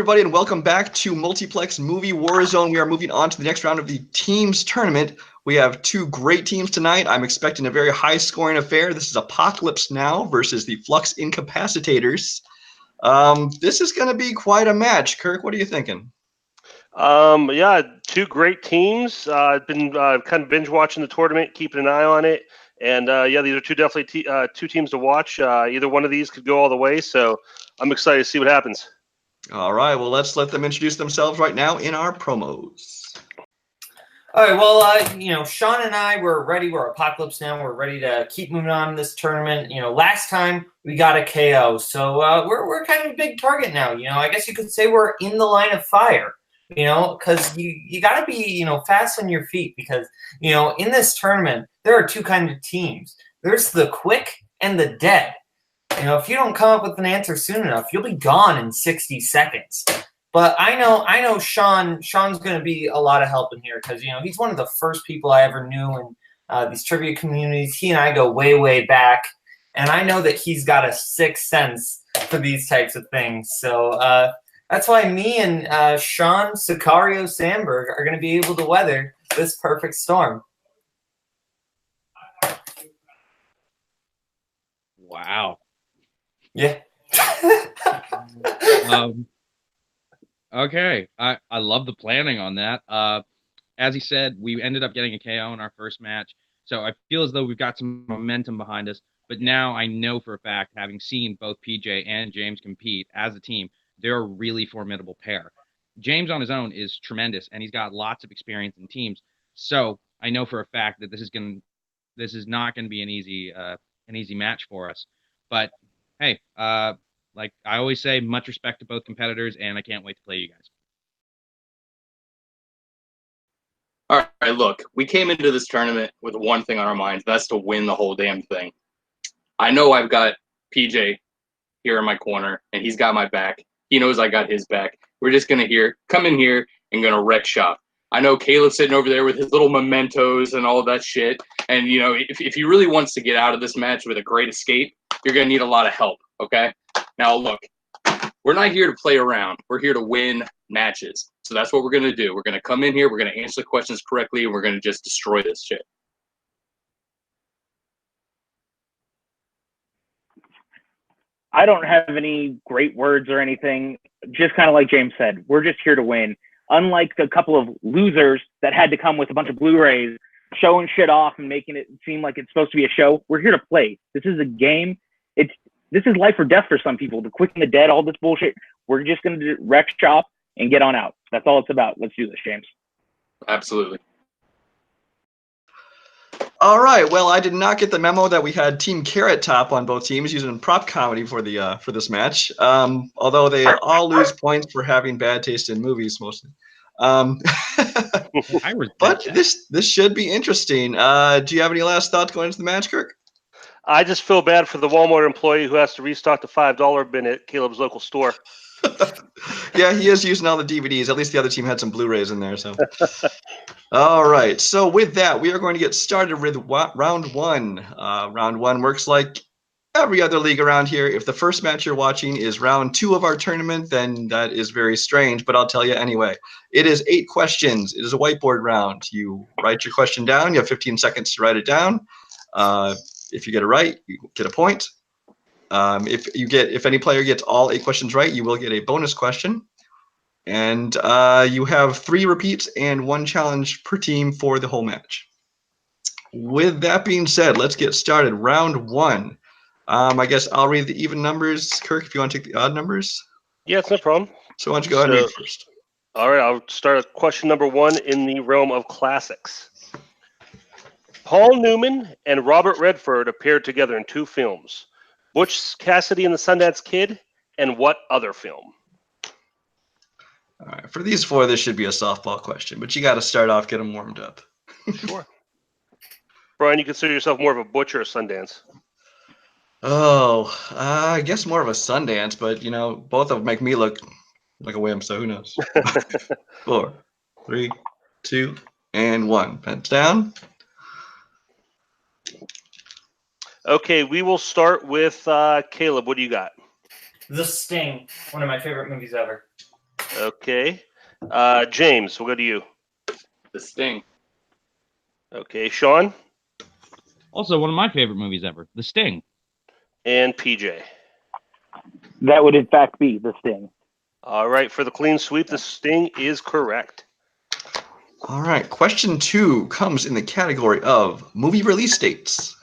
everybody, and welcome back to Multiplex Movie Warzone. We are moving on to the next round of the teams tournament. We have two great teams tonight. I'm expecting a very high-scoring affair. This is Apokalips Now versus the Flux Incapacitators. This is going to be quite a match. Kirk, what are you thinking? Yeah, two great teams. I've been kind of binge watching the tournament, keeping an eye on it, and yeah, these are definitely two teams to watch. Either one of these could go all the way, so I'm excited to see what happens. All right, well, let's let them introduce themselves right now in our promos. All right, well, Sean and I, we're ready. We're Apokalips Now. We're ready to keep moving on in this tournament. Last time we got a KO, so we're kind of a big target now. I guess you could say we're in the line of fire. Because you got to be, fast on your feet because, in this tournament, there are two kinds of teams. There's the quick and the dead. If you don't come up with an answer soon enough, you'll be gone in 60 seconds. But I know Sean's going to be a lot of help in here because, he's one of the first people I ever knew in these trivia communities. He and I go way, way back. And I know that he's got a sixth sense for these types of things. So, that's why me and Sean Sicario Sandberg are going to be able to weather this perfect storm. Wow. Yeah. Okay. I love the planning on that. As he said, we ended up getting a KO in our first match. So I feel as though we've got some momentum behind us. But now I know for a fact, having seen both PJ and James compete as a team, they're a really formidable pair. James on his own is tremendous, and he's got lots of experience in teams. So I know for a fact that this is not going to be an easy match for us. But hey, like I always say, much respect to both competitors, and I can't wait to play you guys. All right, look, we came into this tournament with one thing on our minds. That's to win the whole damn thing. I know I've got PJ here in my corner, and he's got my back. He knows I got his back. We're just going to come in here and going to wreck shop. I know Caleb's sitting over there with his little mementos and all of that shit. And, if he really wants to get out of this match with a great escape, you're going to need a lot of help, okay? Now, look, we're not here to play around. We're here to win matches. So that's what we're going to do. We're going to come in here, we're going to answer the questions correctly, and we're going to just destroy this shit. I don't have any great words or anything. Just kind of like James said, we're just here to win. Unlike a couple of losers that had to come with a bunch of Blu-rays, showing shit off and making it seem like it's supposed to be a show, we're here to play. This is a game. This is life or death for some people. The quick and the dead, all this bullshit. We're just going to wreck shop and get on out. That's all it's about. Let's do this, James. Absolutely. All right. Well, I did not get the memo that we had Team Carrot Top on both teams using prop comedy for this match. Although they all lose points for having bad taste in movies mostly. But this should be interesting. Do you have any last thoughts going into the match, Kirk? I just feel bad for the Walmart employee who has to restock the $5 bin at Caleb's local store. Yeah, he is using all the DVDs. At least the other team had some Blu-rays in there. So, all right. So with that, we are going to get started with round one. Round one works like every other league around here. If the first match you're watching is round two of our tournament, then that is very strange. But I'll tell you anyway. It is 8 questions. It is a whiteboard round. You write your question down. You have 15 seconds to write it down. If you get it right, you get a point. If any player gets all 8 questions right, you will get a bonus question. And you have 3 repeats and 1 challenge per team for the whole match. With that being said, let's get started. Round 1. I guess I'll read the even numbers. Kirk, if you want to take the odd numbers. Yeah, it's no problem. So why don't you go ahead and read first. All right, I'll start with question number 1 in the realm of classics. Paul Newman and Robert Redford appeared together in 2 films. Butch Cassidy and the Sundance Kid, and what other film? All right, for these 4, this should be a softball question, but you got to start off, get them warmed up. Sure. Brian, you consider yourself more of a Butch or a Sundance? Oh, I guess more of a Sundance, but, both of them make me look like a wimp, so who knows? 4, 3, 2, and 1. Pens down. Okay, we will start with Caleb. What do you got? The Sting, one of my favorite movies ever. Okay. James, we'll go to you. The Sting. Okay. Sean Also, one of my favorite movies ever, The Sting. and PJ. That would in fact be The Sting. All right. For the clean sweep, the Sting is correct. All right. Question 2 comes in the category of movie release dates.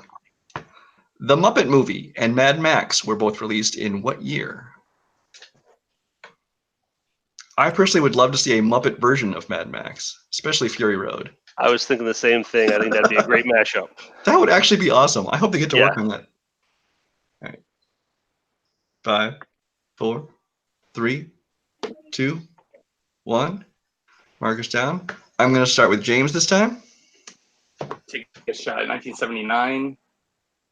The Muppet Movie and Mad Max were both released in what year? I personally would love to see a Muppet version of Mad Max, especially Fury Road. I was thinking the same thing. I think that'd be a great mashup. That would actually be awesome. I hope they get to work Yeah. on that. All right. 5, 4, 3, 2, 1. Markers down. I'm going to start with James this time. Take a shot at 1979.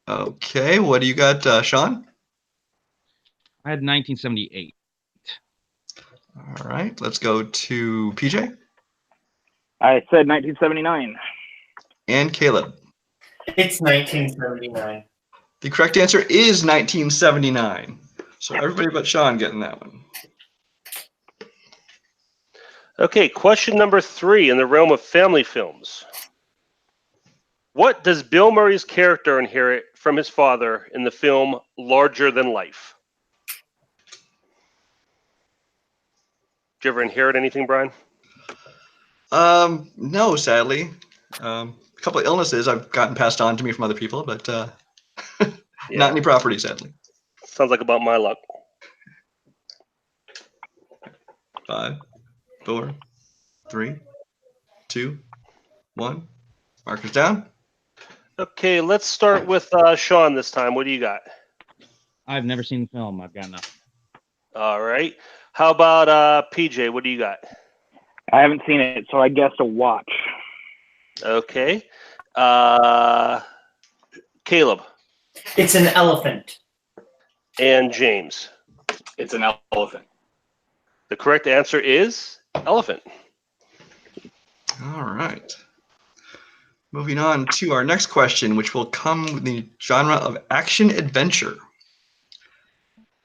Okay. What do you got, Sean? I had 1978. All right. Let's go to PJ I said 1979. and Caleb. It's 1979. The correct answer is 1979. So everybody but Sean getting that one. Okay. Question number 3 in the realm of family films. What does Bill Murray's character inherit from his father in the film Larger Than Life? Did you ever inherit anything, Brian? No, sadly. A couple of illnesses I've gotten passed on to me from other people, but not any property, sadly. Sounds like about my luck. 5, 4, 3, 2, 1. Markers down. Okay, let's start with Sean this time. What do you got? I've never seen the film. I've got nothing. All right. How about PJ? What do you got? I haven't seen it, so I guess a watch. Okay. Caleb It's an elephant. and James. It's an elephant. The correct answer is elephant. All right. Moving on to our next question, which will come with the genre of action-adventure.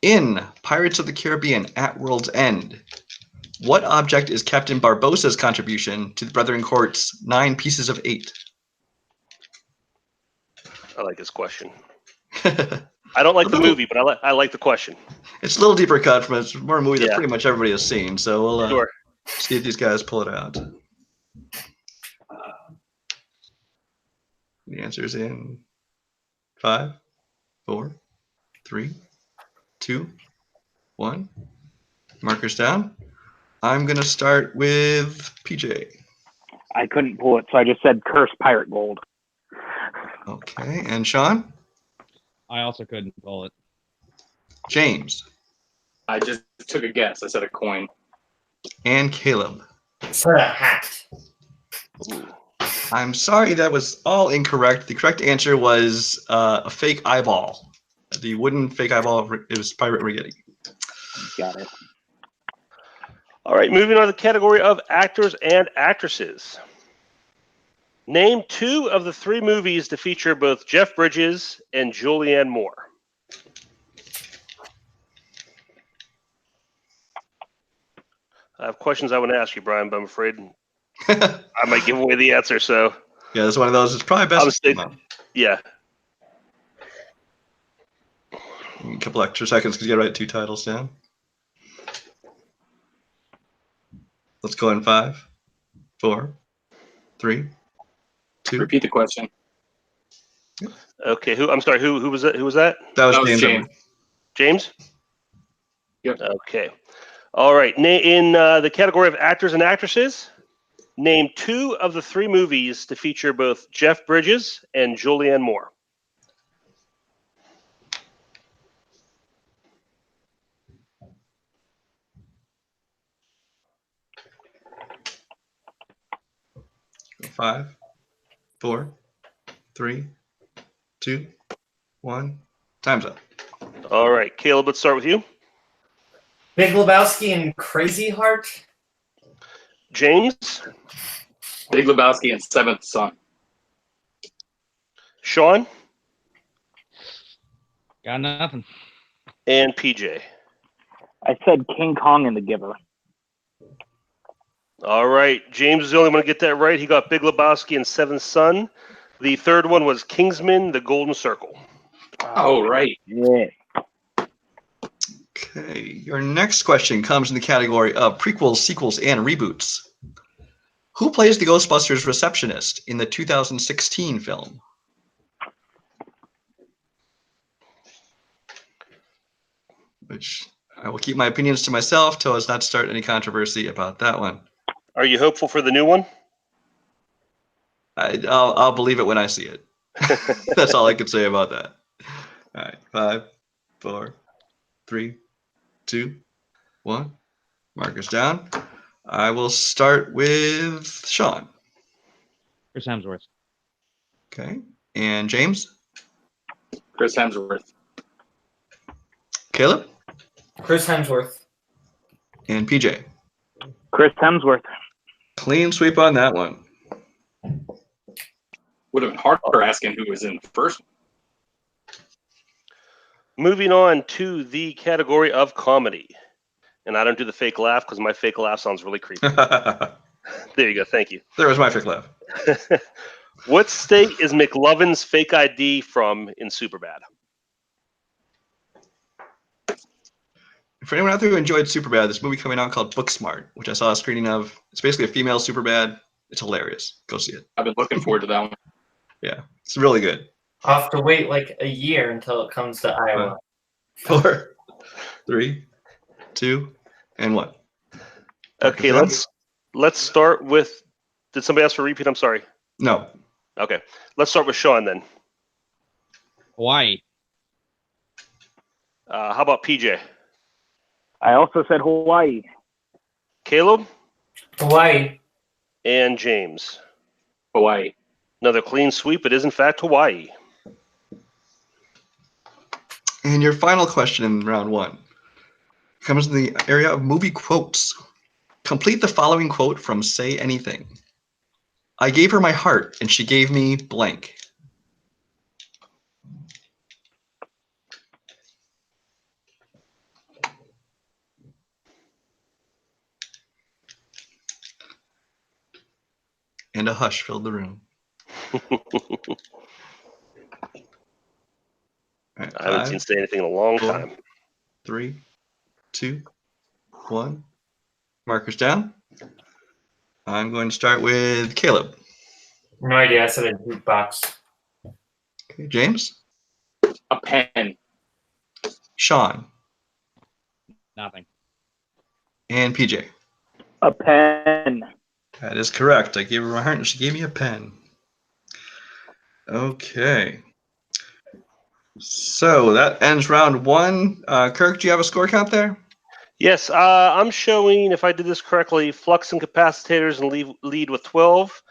In Pirates of the Caribbean at World's End, what object is Captain Barbossa's contribution to the Brethren Court's 9 pieces of 8? I like this question. I don't like the movie, but I like the question. It's a little deeper cut from a more movie that Yeah. pretty much everybody has seen, so we'll Sure. see if these guys pull it out. The answer's in 5, 4, 3, 2, 1. Markers down. I'm going to start with PJ. I couldn't pull it, so I just said Cursed Pirate Gold. Okay, and Sean? I also couldn't pull it. James? I just took a guess. I said a coin. And Caleb? It's a hat. I'm sorry, that was all incorrect. The correct answer was a fake eyeball. The wooden fake eyeball, it was Pirate Rigetti. Got it. All right, moving on to the category of actors and actresses. Name 2 of the 3 movies to feature both Jeff Bridges and Julianne Moore. I have questions I want to ask you, Brian, but I'm afraid I might give away the answer. So Yeah, it's one of those. It's probably best. Yeah. A couple extra seconds because you got to write 2 titles down. Let's go in 5, 4, 3, 2. Repeat the question. Okay. I'm sorry. Who was it? Who was that? That was James. James. James? Yep. Okay. All right. In the category of actors and actresses, name 2 of the 3 movies to feature both Jeff Bridges and Julianne Moore. Five, 4, 3, 2, 1. Time's up. All right. Caleb, let's start with you. Big Lebowski and Crazy Heart. James? Big Lebowski and Seventh Son. Sean? Got nothing. And PJ. I said King Kong and the Giver. All right. James is the only one to get that right. He got Big Lebowski and Seventh Son. The third one was Kingsman, The Golden Circle. Oh, right. Yeah. Okay, your next question comes in the category of prequels, sequels, and reboots. Who plays the Ghostbusters receptionist in the 2016 film? Which I will keep my opinions to myself till as not to start any controversy about that one. Are you hopeful for the new one? I'll believe it when I see it. That's all I can say about that. All right, 5, 4, 3, 2, 1. Markers down. I will start with Sean. Chris Hemsworth. Okay, and James. Chris Hemsworth. Caleb. Chris Hemsworth. And PJ. Chris Hemsworth. Clean sweep on that one. Would have been harder asking who was in the first one. Moving on to the category of comedy. And I don't do the fake laugh because my fake laugh sounds really creepy. There you go. Thank you. There was my fake laugh. What state is McLovin's fake ID from in Superbad? For anyone out there who enjoyed Superbad, this movie coming out called Booksmart, which I saw a screening of. It's basically a female Superbad. It's hilarious. Go see it. I've been looking forward to that one. Yeah, it's really good. I'll have to wait like a year until it comes to Iowa. 4, 3, 2, and 1. Okay, let's start with. Did somebody ask for a repeat? I'm sorry. No. Okay, let's start with Sean then. Hawaii. How about PJ? I also said Hawaii. Caleb Hawaii. and James. Hawaii. Another clean sweep. It is in fact Hawaii. And your final question in round 1 comes in the area of movie quotes. Complete the following quote from Say Anything. I gave her my heart, and she gave me blank. And a hush filled the room. Right, I haven't 5, seen Say Anything in a long 4, time. 3, 2, 1. Markers down. I'm going to start with Caleb. No idea. I said a jukebox. Okay, James. A pen. Sean. Nothing. And PJ. A pen. That is correct. I gave her my heart and she gave me a pen. Okay. So that ends round 1. Kirk, do you have a score count there? Yes, I'm showing, if I did this correctly, Flux Incapacitators and lead with 12,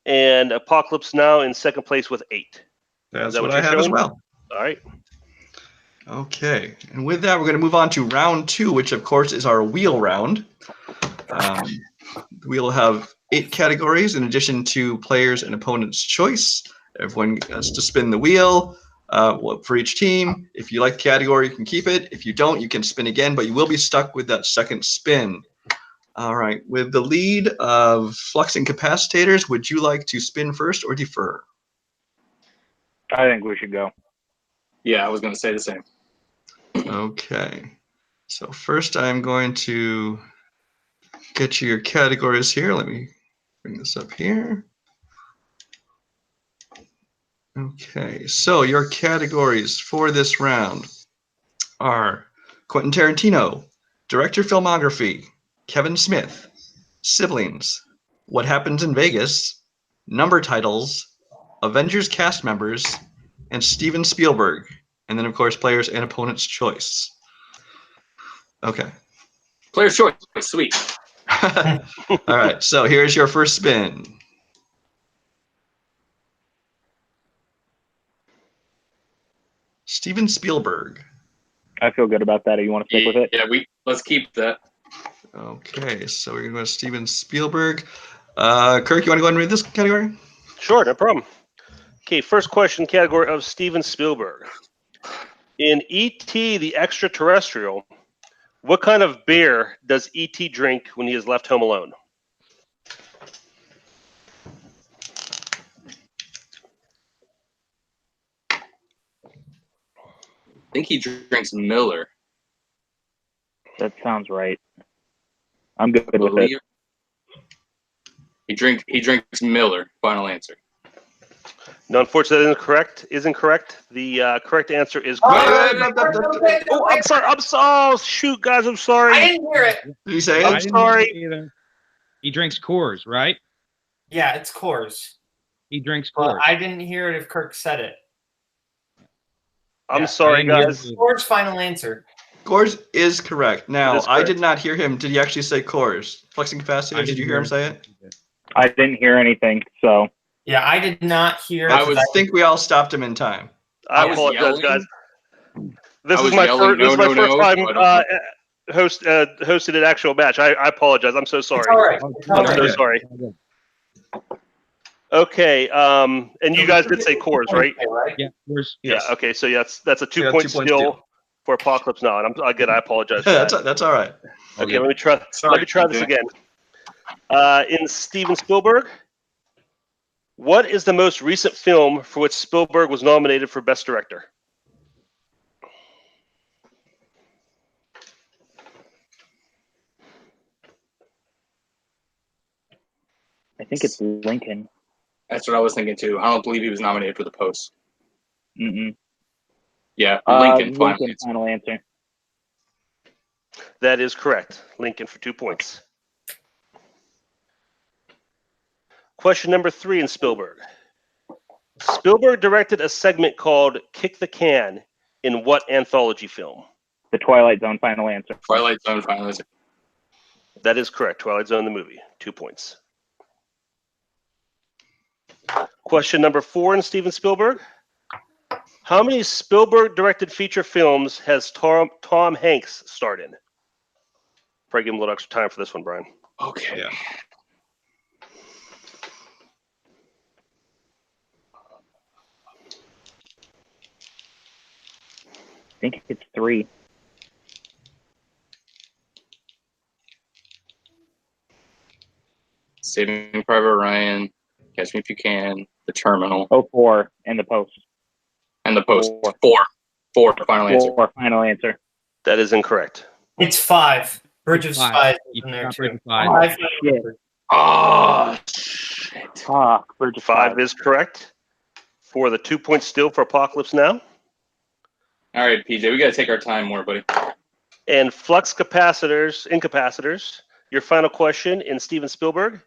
and Apokalips Now in second place with 8. That's that what what I you're have as showing? well. All right. Okay. And with that, we're going to move on to round 2, which, of course, is our wheel round. We will have 8 categories in addition to players and opponent's choice. Everyone has to spin the wheel for each team. If you like the category, you can keep it. If you don't, you can spin again, but you will be stuck with that second spin. All right. With the lead of Flux Incapacitators, would you like to spin first or defer? I think we should go. Yeah, I was going to say the same. Okay. So first I'm going to get you your categories here. Let me bring this up here. Okay, so your categories for this round are Quentin Tarantino, Director Filmography, Kevin Smith, Siblings, What Happens in Vegas, Number Titles, Avengers cast members, and Steven Spielberg. And then, of course, players and opponent's choice. Okay. Player's choice. Sweet. All right, so here's your first spin. Steven Spielberg. I feel good about that. You want to stick with it? Yeah, let's keep that. Okay, so we're going to go to Steven Spielberg. Kirk, you want to go ahead and read this category? Sure, no problem. Okay, first question, category of Steven Spielberg. In E.T. the Extraterrestrial, what kind of beer does E.T. drink when he is left home alone? think he drinks Miller. That sounds right. I'm good with it. He drinks Miller. Final answer. No, unfortunately, that is incorrect. The correct answer is. Oh, I'm sorry. Oh, shoot, guys, I'm sorry. I didn't hear it. Did you say I'm it? sorry. He drinks Coors, right? Yeah, it's Coors. He drinks Well, Coors. I didn't hear it if Kirk said it. I'm sorry, guys. Coors' final answer. Coors is correct. Now, It is I correct. did not hear him. Did he actually say Coors? Flux Incapacitators, did you hear him say it? I didn't hear anything, so. Yeah, I did not hear. I think we all stopped him in time. I was apologize, yelling. guys. This I is was my yelling, first. This is my no, first no, time so I don't hosted an actual match. I apologize. I'm so sorry. It's all right. It's all I'm right. so sorry. Okay. And you guys did say Coors, right? Yeah, Coors. Yeah. Okay. So yeah, that's a 2 Yeah, point 2 point steal steal. for Apokalips Now, and again, I apologize for that. That's all right. Okay, let me try. Let me try this again. In Steven Spielberg, what is the most recent film for which Spielberg was nominated for Best Director? I think it's Lincoln. That's what I was thinking too. I don't believe he was nominated for the Post. Mm-mm. Yeah, Lincoln. Lincoln, final answer. That is correct. Lincoln for 2 points. Question number 3 in Spielberg. Spielberg directed a segment called Kick the Can in what anthology film? The Twilight Zone, final answer. Twilight Zone. Final answer. That is correct. Twilight Zone, the movie. 2 points. Question number 4 in Steven Spielberg. How many Spielberg-directed feature films has Tom Hanks starred in? Probably give him a little extra time for this one, Brian. Okay. Yeah. I think it's 3. Saving Private Ryan, Catch Me If You Can, The Terminal, 4, and the Post. and The Post. 4. 4. Final answer. 4, final answer. That is incorrect. It's 5. Bridge of Spies is in there too. 5. Shit. Oh, shit. Fuck. Bridge of 5 Spies. is correct for the 2 point steal for Apokalips Now. All right, PJ, we got to take our time more, buddy. And Flux Incapacitors, your final question in Steven Spielberg.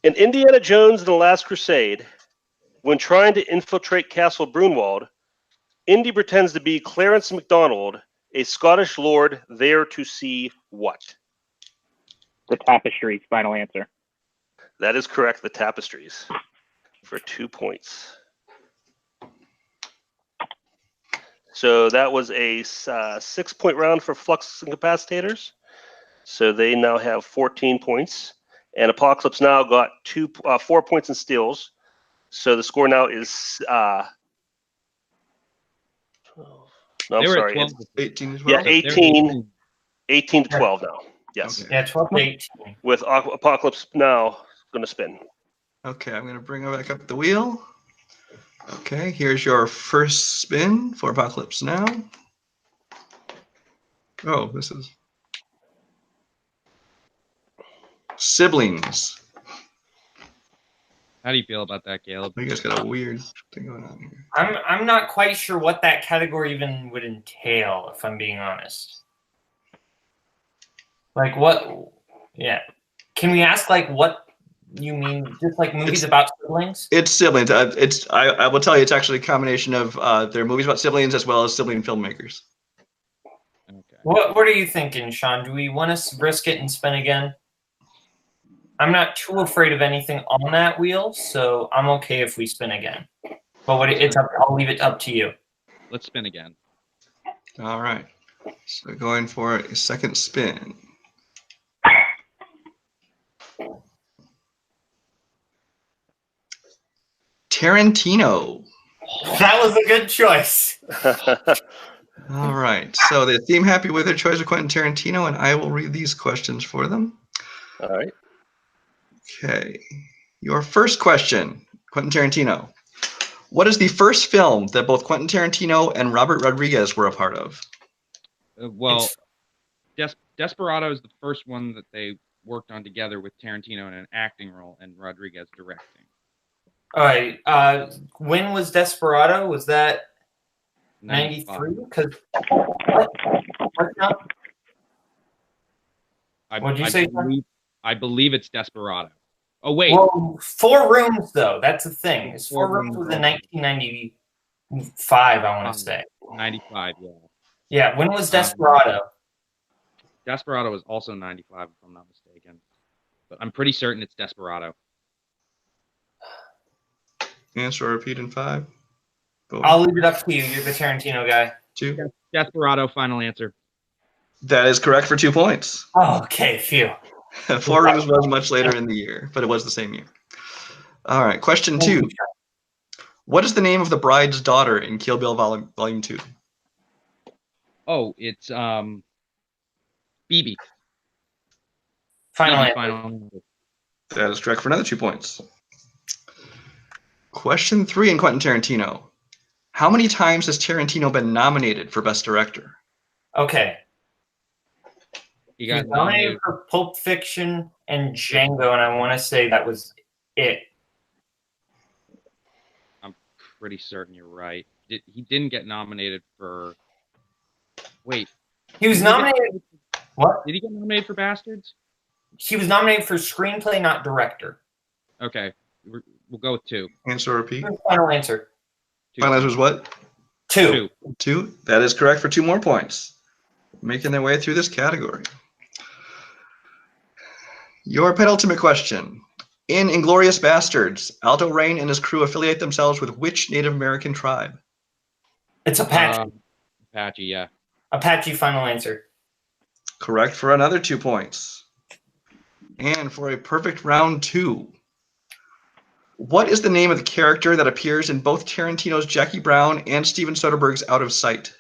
In Indiana Jones and the Last Crusade, when trying to infiltrate Castle Brunwald, Indy pretends to be Clarence MacDonald, a Scottish lord there to see what? The Tapestries, final answer. That is correct, the Tapestries, for 2 points. So that was a 6 point round for Flux Incapacitators. So they now have 14 points. And Apokalips Now got 4 points in steals. So the score now is no, I'm They were at sorry. 12. 18 as Yeah, well? 18 to 12 now. Yes. Okay. Yeah, 12 to 18. With Apokalips Now going to spin. Okay, I'm going to bring it back up the wheel. Okay, here's your first spin for Apokalips Now. Oh, this is siblings. How do you feel about that, Caleb? You guys got a weird thing going on here. I'm not quite sure what that category even would entail, if I'm being honest. Like what? Yeah. Can we ask like what you mean? Just like movies about siblings? It's siblings. I will tell you, it's actually a combination of their movies about siblings as well as sibling filmmakers. Okay. What are you thinking, Sean? Do we want to risk it and spin again? I'm not too afraid of anything on that wheel, so I'm okay if we spin again. But I'll leave it up to you. Let's spin again. All right. So going for a second spin. Tarantino. That was a good choice. All right. So they seem happy with their choice of Quentin Tarantino, and I will read these questions for them. All right. Okay. Your first question, Quentin Tarantino. What is the first film that both Quentin Tarantino and Robert Rodriguez were a part of? Well, Desperado is the first one that they worked on together with Tarantino in an acting role and Rodriguez directing. All right. When was Desperado? Was that 93? Because what'd you say? I believe it's Desperado. Oh wait. Well, Four Rooms though. That's the thing. It's Four Rooms was in 1995. I want to say 95. Yeah. Yeah. When was Desperado? Desperado was also 95, if I'm not mistaken. But I'm pretty certain it's Desperado. Answer or repeat in 5. 4. I'll leave it up to you. You're the Tarantino guy. 2. Desperado, final answer. That is correct for 2 points. Oh, okay, phew. Four Rooms was much later in the year, but it was the same year. All right, question 2. What is the name of the bride's daughter in Kill Bill Volume 2? Oh, it's BB. Final answer. Final. That is correct for another 2 points. Question 3 in Quentin Tarantino. How many times has Tarantino been nominated for Best Director? Okay. He got nominated for Pulp Fiction and Django, and I want to say that was it. I'm pretty certain you're right. He didn't get nominated for... Wait. He was nominated... What? Did he get nominated for Bastards? He was nominated for screenplay, not director. Okay. We'll go with 2. Answer or repeat? Final answer. 2. Final answer was what? 2. 2. That is correct for 2 more points. Making their way through this category. Your penultimate question. In Inglourious Bastards, Aldo Rain and his crew affiliate themselves with which Native American tribe? It's Apache. Apache, yeah. Apache, final answer. Correct for another 2 points. And for a perfect round 2. What is the name of the character that appears in both Tarantino's Jackie Brown and Steven Soderbergh's Out of Sight?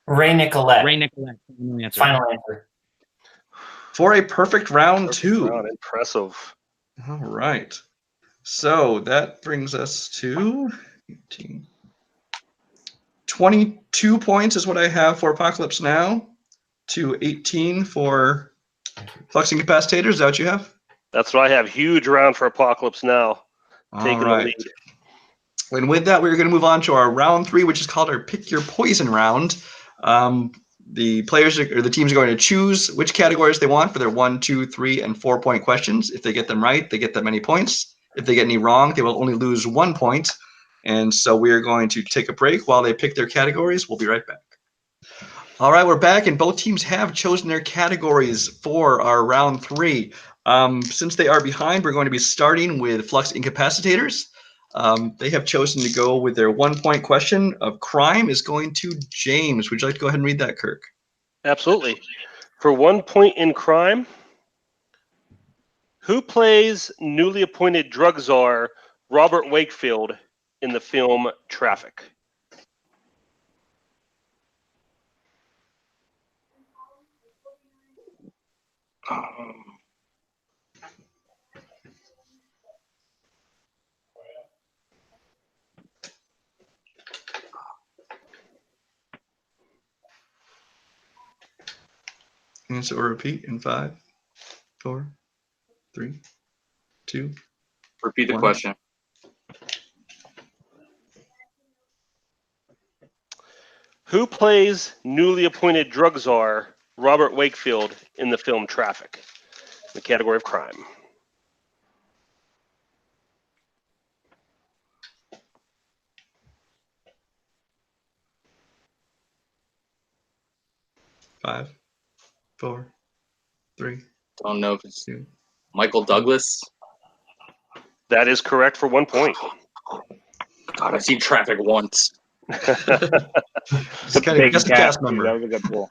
Ray Nicolette. Ray Nicolette, final answer. Final answer. For a perfect round 2. Impressive. All right. So that brings us to 18. 22 points is what I have for Apokalips Now. To 18 for Flux Incapacitators. Is that what you have? That's what I have. Huge round for Apokalips Now. Taking the lead. And with that, we're going to move on to our round 3, which is called our Pick Your Poison round. The players or the teams are going to choose which categories they want for their 1, 2, 3, and 4 point questions. If they get them right, they get that many points. If they get any wrong, they will only lose 1 point. And so we are going to take a break while they pick their categories. We'll be right back. All right, we're back, and both teams have chosen their categories for our round 3. Since they are behind, we're going to be starting with Flux Incapacitators. They have chosen to go with their 1 point question of crime is going to James. Would you like to go ahead and read that, Kirk? Absolutely. For 1 point in crime, who plays newly appointed drug czar Robert Wakefield in the film Traffic? Answer or repeat in 5, 4, 3, 2. Repeat the 1. question. Who plays newly appointed drug czar Robert Wakefield in the film Traffic? The category of crime. Five, 4, 3. Don't know if it's 2. Michael Douglas. That is correct for 1 point. God, I've seen Traffic once. Just kind of guess the cast member. That was a good pull.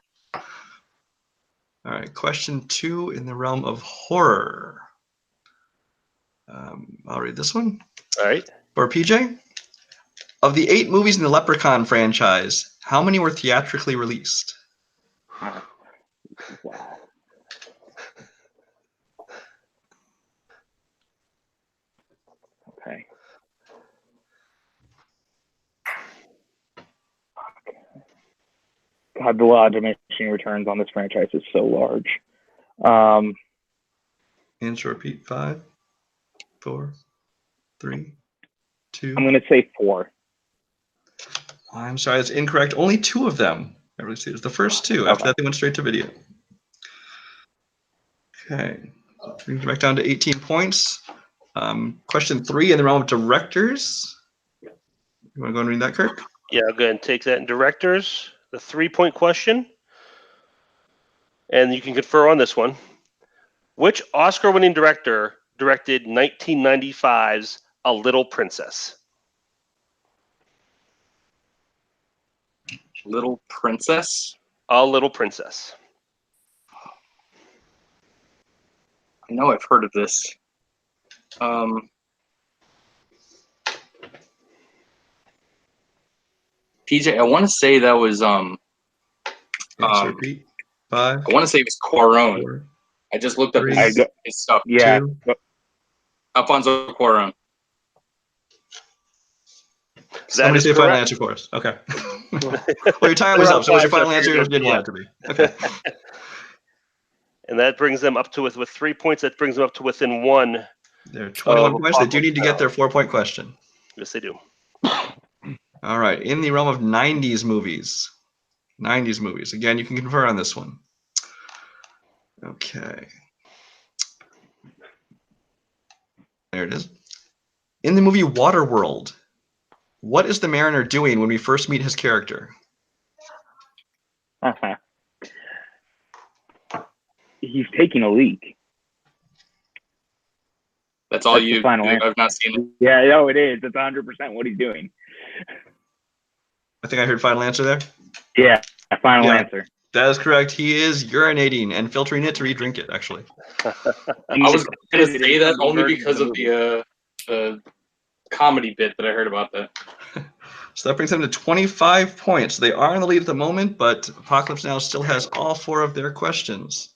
All right, question 2 in the realm of horror. I'll read this one. All right. For PJ, of the 8 movies in the Leprechaun franchise, how many were theatrically released? Wow. Okay. God, the law of diminishing returns on this franchise is so large. Answer repeat. 5, 4, 3, 2. I'm going to say 4. I'm sorry, that's incorrect. Only 2 of them. It was the first 2. After that, they went straight to video. Okay. Brings it back down to 18 points. Question 3 in the realm of directors. You want to go and read that, Kirk? Yeah, I'll go ahead and take that in directors. The 3-point question. And you can confer on this one. Which Oscar-winning director directed 1995's A Little Princess? Little Princess? A Little Princess. I know I've heard of this. PJ, I want to say that was Repeat. 5. I want to say it was Cuarón. 4, I just looked up 3, his stuff. Yeah. 2. Alfonso Cuarón. Somebody say final answer for us. Okay. Well, your time was up, so what's your final answer? You didn't want it to be. Okay. And that brings them up to with 3 points. That brings them up to within 1. They're 21 points. They do need to get their 4-point question. Yes, they do. All right. In the realm of 90s movies. 90s movies. Again, you can confer on this one. Okay. There it is. In the movie Waterworld, what is the mariner doing when we first meet his character? He's taking a leak. That's all you. I've not seen it. Yeah, no, it is. It's 100% what he's doing. I think I heard final answer there. Yeah, final answer. That is correct. He is urinating and filtering it to re-drink it, actually. I was going to say that only because of the comedy bit that I heard about that. So that brings them to 25 points. They are in the lead at the moment, but Apokalips Now still has all 4 of their questions.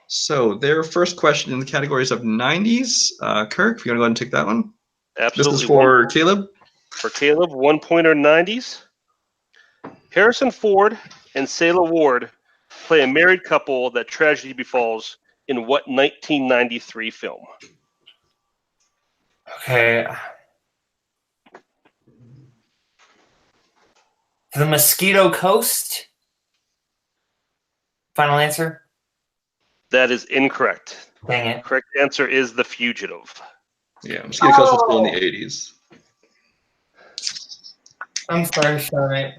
So their first question in the categories of 90s. Kirk, if you want to go ahead and take that one. Absolutely. This is for Caleb. For Caleb, 1-pointer 90s. Harrison Ford and Sayla Ward play a married couple that tragedy befalls in what 1993 film? Okay. The Mosquito Coast? Final answer? That is incorrect. Dang it. Correct answer is The Fugitive. Yeah, Mosquito Coast was still in the 80s. I'm sorry, Sean.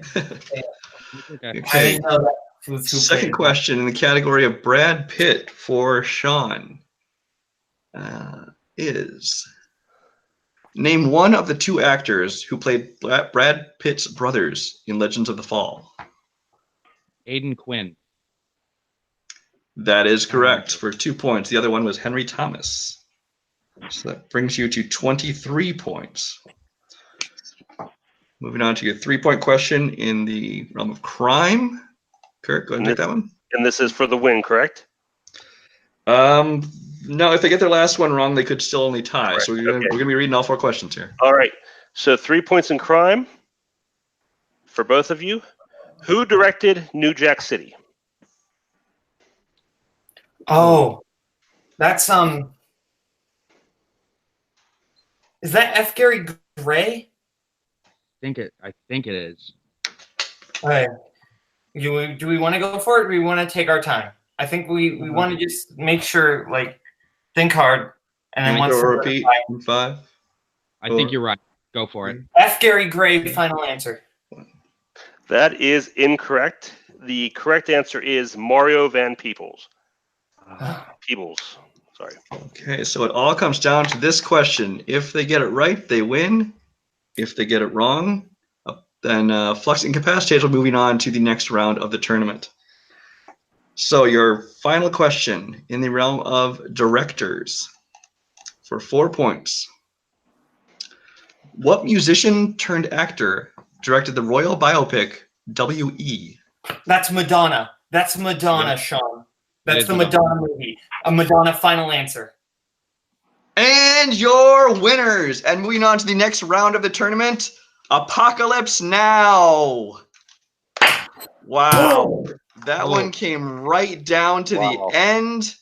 Okay. I didn't know that. Second question in the category of Brad Pitt for Sean is name one of the 2 actors who played Brad Pitt's brothers in Legends of the Fall. Aiden Quinn. That is correct for 2 points. The other one was Henry Thomas. So that brings you to 23 points. Moving on to your 3-point question in the realm of crime. Kirk, go ahead and take that one. And this is for the win, correct? No, if they get their last one wrong, they could still only tie. Right. So we're going to be reading all 4 questions here. All right. So 3 points in crime for both of you. Who directed New Jack City? Oh, that's is that F. Gary Gray? I think it is. All right. Do we want to go for it, or do we want to take our time? I think we want to just make sure, like, think hard, and then once repeat in 5. I think you're right. Go for it. F. Gary Gray, final answer. That is incorrect. The correct answer is Mario Van Peebles. Peebles. Sorry. Okay, so it all comes down to this question. If they get it right, they win. If they get it wrong, then Flux Incapacitators will moving on to the next round of the tournament. So your final question in the realm of directors for 4 points. What musician turned actor directed the royal biopic W.E.? That's Madonna. That's Madonna, Sean. That's the Madonna movie. A Madonna final answer. And your winners. And moving on to the next round of the tournament, Apokalips Now. Wow. That one came right down to the end.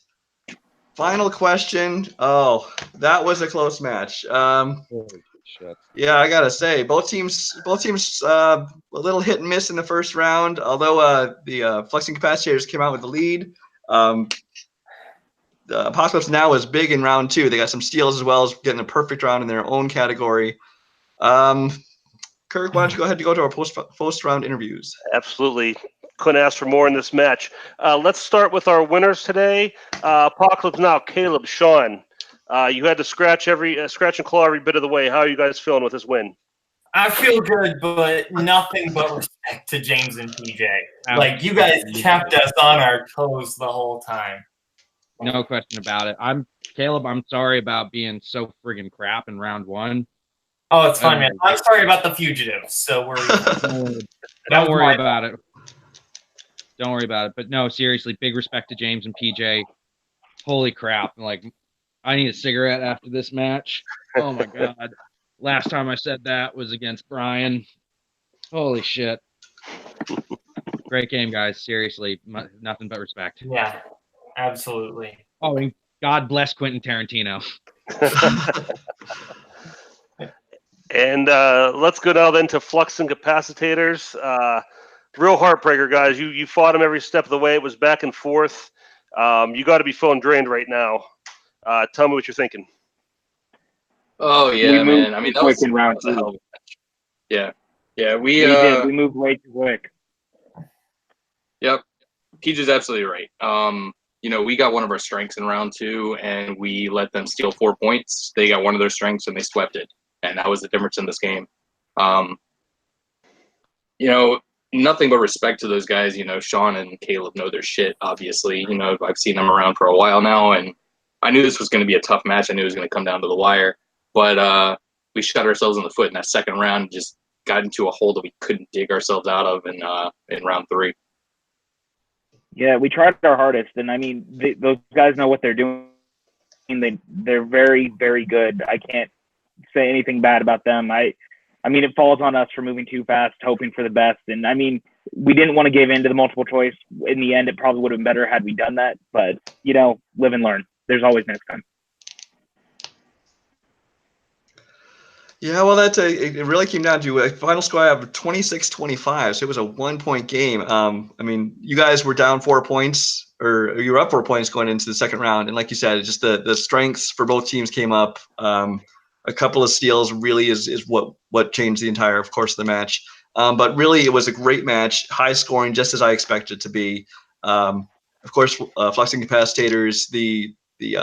Final question. Oh, that was a close match. Holy shit. Yeah, I gotta say, both teams, a little hit and miss in the first round. Although the Flux Incapacitators came out with the lead. The Apokalips Now was big in round 2. They got some steals as well as getting a perfect round in their own category. Kirk, why don't you go ahead and go to our post-round interviews? Absolutely. Couldn't ask for more in this match. Let's start with our winners today. Apokalips Now, Caleb, Sean. You had to scratch and claw every bit of the way. How are you guys feeling with this win? I feel good, but nothing but respect to James and PJ. Like, you guys kept us on our toes the whole time. No question about it. Caleb, I'm sorry about being so friggin' crap in round 1. Oh, it's fine, man. I'm sorry about the fugitives. So Don't worry about it. Don't worry about it. But no, seriously, big respect to James and PJ. Holy crap. Like, I need a cigarette after this match. Oh my God. Last time I said that was against Brian. Holy shit. Great game, guys. Seriously, nothing but respect. Yeah, absolutely. Oh, and God bless Quentin Tarantino. And let's go now then to Flux Incapacitators. Real heartbreaker, guys. You fought him every step of the way. It was back and forth. You got to be feeling drained right now. Tell me what you're thinking. Oh yeah, man. I mean, that was in round a hell of a match. Yeah. We did. We moved way too quick. Yep. PJ's absolutely right. We got one of our strengths in round 2, and we let them steal 4 points. They got one of their strengths, and they swept it. And that was the difference in this game. Nothing but respect to those guys. Sean and Caleb know their shit, obviously. I've seen them around for a while now, and I knew this was going to be a tough match. I knew it was going to come down to the wire. But we shot ourselves in the foot in that second round, just got into a hole that we couldn't dig ourselves out of in round 3. Yeah, we tried our hardest, and I mean, those guys know what they're doing. They're very, very good. I can't say anything bad about them. I mean, it falls on us for moving too fast, hoping for the best. And I mean, we didn't want to give in to the multiple choice. In the end, it probably would have been better had we done that. But live and learn. There's always next time. Yeah, well, it really came down to a final score of 26-25, so it was a 1-point game. I mean, you guys were down 4 points, or you were up 4 points going into the second round, and like you said, just the strengths for both teams came up. A couple of steals really is what changed the entire, of course, the match. But really, it was a great match, high scoring, just as I expected it to be. Of course, Flux Incapacitators, the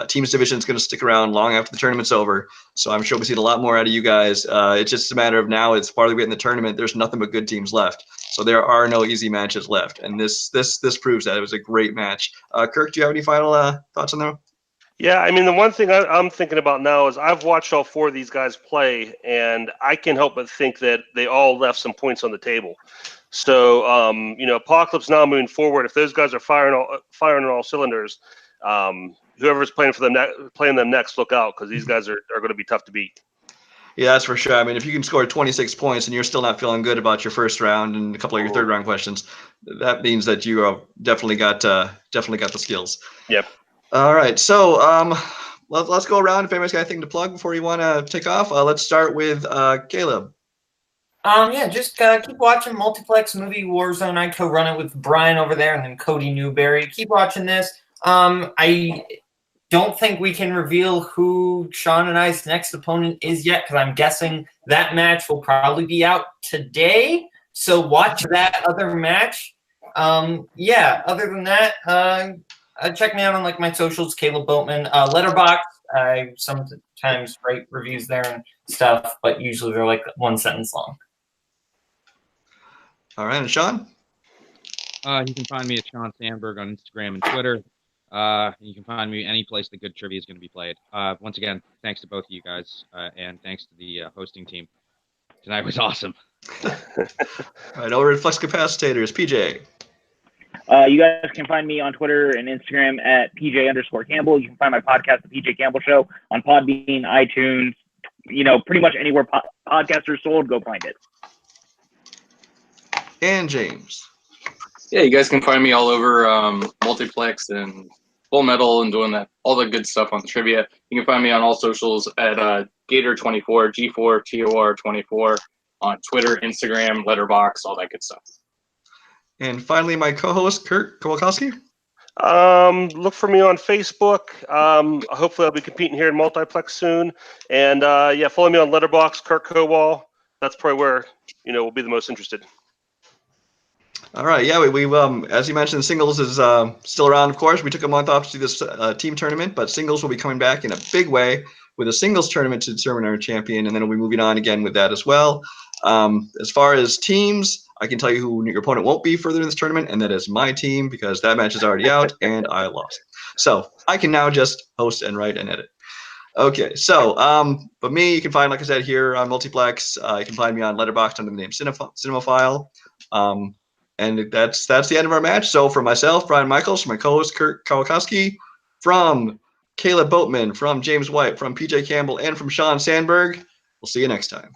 teams division is going to stick around long after the tournament's over, so I'm sure we'll see a lot more out of you guys. It's just a matter of now, it's farther we get in the tournament, there's nothing but good teams left, so there are no easy matches left, and this proves that. It was a great match. Kirk, do you have any final thoughts on that? Yeah, I mean, the one thing I'm thinking about now is I've watched all 4 of these guys play, and I can't help but think that they all left some points on the table. So, Apokalips Now moving forward, if those guys are firing on all cylinders, whoever's playing them next, look out, because these guys are going to be tough to beat. Yeah, that's for sure. I mean, if you can score 26 points and you're still not feeling good about your first round and a couple of your third round questions, that means that you have definitely got the skills. Yep. All right, so let's go around. If anybody's got anything to plug before you want to take off, let's start with Caleb. Yeah, just keep watching Multiplex movie Warzone. I co-run it with Brian over there, and then Cody Newberry. Keep watching this. I don't think we can reveal who Sean and I's next opponent is yet, because I'm guessing that match will probably be out today. So watch that other match. Yeah, other than that, check me out on my socials, Caleb Boatman, Letterboxd. I sometimes write reviews there and stuff, but usually they're 1 sentence long. All right, and Sean? You can find me at Sean Sandberg on Instagram and Twitter. You can find me any place that good trivia is going to be played. Once again, thanks to both of you guys, and thanks to the hosting team. Tonight was awesome. All right, over at Flux Incapacitators, PJ. You guys can find me on Twitter and Instagram at PJ_Campbell. You can find my podcast, The PJ Campbell Show, on Podbean, iTunes, pretty much anywhere podcasts are sold, go find it. And James. Yeah, you guys can find me all over Multiplex and Full Metal and doing that, all the good stuff on the trivia. You can find me on all socials at Gator24, G4TOR24 on Twitter, Instagram, Letterboxd, all that good stuff. And finally, my co-host, Kurt Kowalkowski. Look for me on Facebook. Hopefully I'll be competing here in Multiplex soon. And yeah, follow me on Letterboxd, Kurt Kowal. That's probably where, we'll be the most interested. All right, yeah, we as you mentioned, singles is still around, of course. We took a month off to do this team tournament, but singles will be coming back in a big way with a singles tournament to determine our champion, and then we'll be moving on again with that as well. As far as teams, I can tell you who your opponent won't be further in this tournament, and that is my team, because that match is already out, and I lost. So I can now just host and write and edit. Okay, so but me, you can find, like I said, here on Multiplex. You can find me on Letterboxd under the name Cinemaphile. And that's the end of our match. So for myself, Brian Michaels, from my co-host Kurt Kowalkowski, from Caleb Boatman, from James White, from PJ Campbell, and from Sean Sandberg, we'll see you next time.